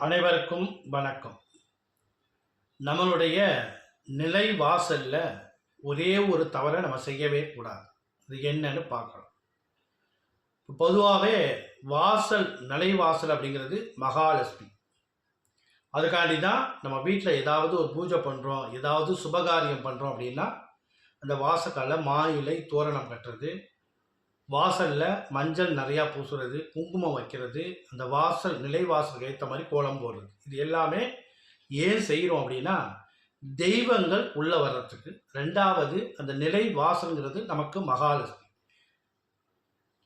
அனைவருக்கும் வணக்கம். நம்மளுடைய நிலை வாசல்ல ஒரே ஒரு தவறை நம்ம செய்யவே கூடாது. அது என்னன்னு பார்க்கலாம். பொதுவாகவே நிலைவாசல் அப்படிங்கிறது மகாலட்சுமி. அதுக்காண்டி தான் நம்ம வீட்டில் ஏதாவது ஒரு பூஜை பண்ணுறோம், ஏதாவது சுபகாரியம் பண்ணுறோம் அப்படின்னா அந்த வாசக்கால மா இலை தோரணம் கட்டுறது, வாசலில் மஞ்சள் நிறையா பூசுறது, குங்குமம் வைக்கிறது, அந்த நிலைவாசலுக்கு ஏற்ற மாதிரி கோலம் போடுறது, இது எல்லாமே ஏன் செய்கிறோம் அப்படின்னா தெய்வங்கள் உள்ள வர்றதுக்கு. ரெண்டாவது, அந்த நிலை வாசல்ங்கிறது நமக்கு மகாலட்சுமி.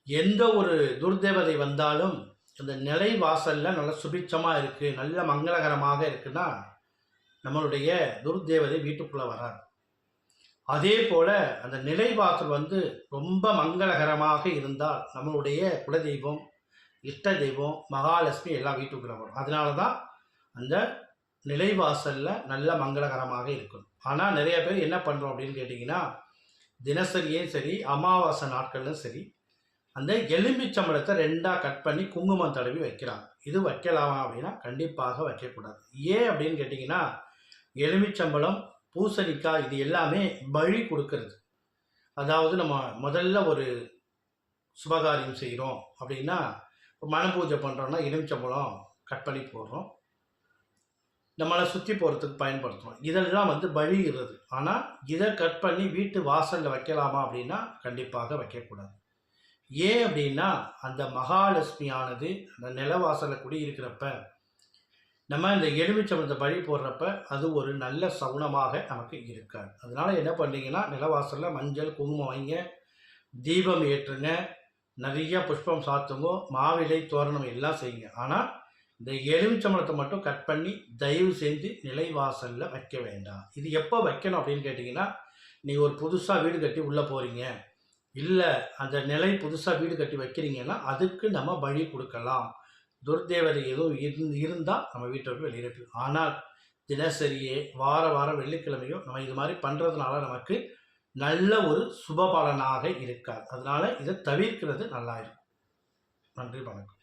எந்த ஒரு துர்தேவதை வந்தாலும் அந்த நிலை வாசலில் நல்ல சுபிட்சமாக இருக்குது, நல்ல மங்களகரமாக இருக்குன்னா நம்மளுடைய துர்தேவதை வீட்டுக்குள்ளே வராது. அதே போல் அந்த நிலைவாசல் ரொம்ப மங்களகரமாக இருந்தால் நம்மளுடைய குலதெய்வம், இஷ்ட தெய்வம், மகாலட்சுமி எல்லாம் வீட்டுக்குள்ளே வரும். அதனால தான் அந்த நிலைவாசலில் நல்ல மங்களகரமாக இருக்கும். ஆனால் நிறைய பேர் என்ன பண்ணுறோம் அப்படின்னு கேட்டிங்கன்னா, தினசரியும் சரி அமாவாசை நாட்கள்லும் சரி அந்த எலும்பிச்சம்பழத்தை ரெண்டாக கட் பண்ணி குங்குமம் தடவி வைக்கிறாங்க. இது வைக்கலாமா அப்படின்னா கண்டிப்பாக வைக்கக்கூடாது. ஏன் அப்படின்னு கேட்டிங்கன்னா, எலுமிச்சம்பழம், பூசணிக்காய் இது எல்லாமே பலி கொடுக்கறது. அதாவது நம்ம முதல்ல ஒரு சுபகாரியம் செய்கிறோம் அப்படின்னா, மன பூஜை பண்ணுறோன்னா எலுமிச்சம்பழம் கட் பண்ணி போடுறோம், நம்மளை சுற்றி போகிறதுக்கு பயன்படுத்துகிறோம். இதெல்லாம் பலிகிறது. ஆனால் இதை கட் பண்ணி வீட்டு வாசலில் வைக்கலாமா அப்படின்னா கண்டிப்பாக வைக்கக்கூடாது. ஏன் அப்படின்னா அந்த மகாலட்சுமியானது அந்த நிலவாசலில் குடியிருக்கிறப்ப நம்ம இந்த எலுமிச்சம்பழத்தை பலி போடுறப்ப அது ஒரு நல்ல சகுனமாக நமக்கு இருக்காது. அதனால் என்ன பண்ணுறீங்கன்னா, நிலவாசலில் மஞ்சள் குங்குமம் வைங்க, தீபம் ஏற்றுங்க, நிறைய புஷ்பம் சாத்துங்க, மாவிலை தோரணம் எல்லாம் செய்யுங்க. ஆனால் இந்த எலுமிச்சம்பழத்தை மட்டும் கட் பண்ணி தயவு செஞ்சு நிலைவாசலில் வைக்க வேண்டாம். இது எப்போ வைக்கணும் அப்படின்னு கேட்டிங்கன்னா, நீங்கள் ஒரு புதுசாக வீடு கட்டி உள்ளே போகிறீங்க, இல்லை அந்த நிலை புதுசாக வீடு கட்டி வைக்கிறீங்கன்னா அதுக்கு நம்ம பலி கொடுக்கலாம். துர்தேவதை எதுவும் இருந்தால் நம்ம வீட்டை விட்டு வெளியேற்று. ஆனால் தினசரியே வாரம் வெள்ளிக்கிழமையோ நம்ம இது மாதிரி பண்ணுறதுனால நமக்கு நல்ல ஒரு சுப பலனாக இருக்காது. அதனால் இதை தவிர்க்கிறது நல்லா இருக்கும். நன்றி, வணக்கம்.